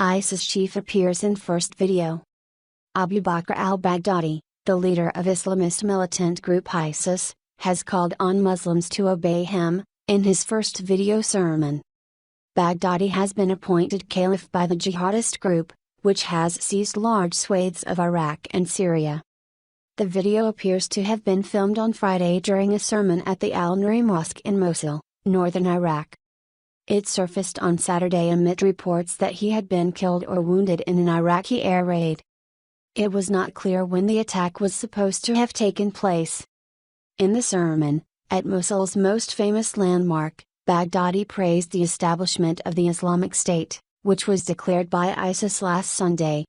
ISIS chief appears in first video. Abu Bakr al-Baghdadi, the leader of Islamist militant group ISIS, has called on Muslims to obey him, in his first video sermon. Baghdadi has been appointed caliph by the jihadist group, which has seized large swathes of Iraq and Syria. The video appears to have been filmed on Friday during a sermon at the Al-Nuri Mosque in Mosul, northern Iraq. It surfaced on Saturday amid reports that he had been killed or wounded in an Iraqi air raid. It was not clear when the attack was supposed to have taken place. In the sermon, at Mosul's most famous landmark, Baghdadi praised the establishment of the Islamic State, which was declared by ISIS last Sunday.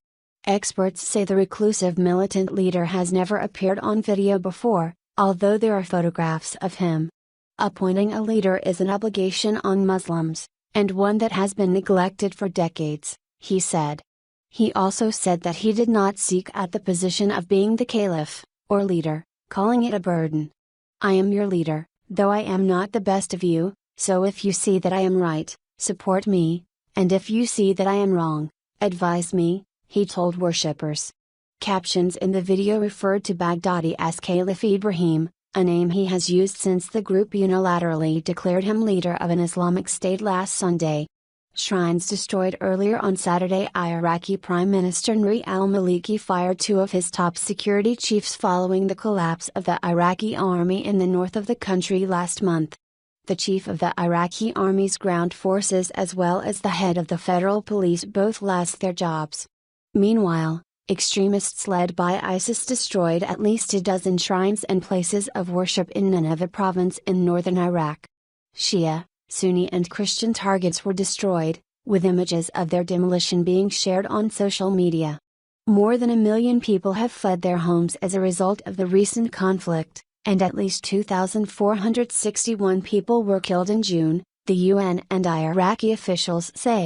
Experts say the reclusive militant leader has never appeared on video before, although there are photographs of him. Appointing a leader is an obligation on Muslims, and one that has been neglected for decades, he said. He also said that he did not seek out the position of being the caliph, or leader, calling it a burden. I am your leader, though I am not the best of you, so if you see that I am right, support me, and if you see that I am wrong, advise me, he told worshippers. Captions in the video referred to Baghdadi as Caliph Ibrahim, a name he has used since the group unilaterally declared him leader of an Islamic State last Sunday. Shrines destroyed earlier on Saturday. Iraqi Prime Minister Nouri al-Maliki fired two of his top security chiefs following the collapse of the Iraqi army in the north of the country last month. The chief of the Iraqi army's ground forces as well as the head of the federal police both lost their jobs. Meanwhile, extremists led by ISIS destroyed at least a dozen shrines and places of worship in Nineveh province in northern Iraq. Shia, Sunni and Christian targets were destroyed, with images of their demolition being shared on social media. More than 1 million people have fled their homes as a result of the recent conflict, and at least 2,461 people were killed in June, the UN and Iraqi officials say.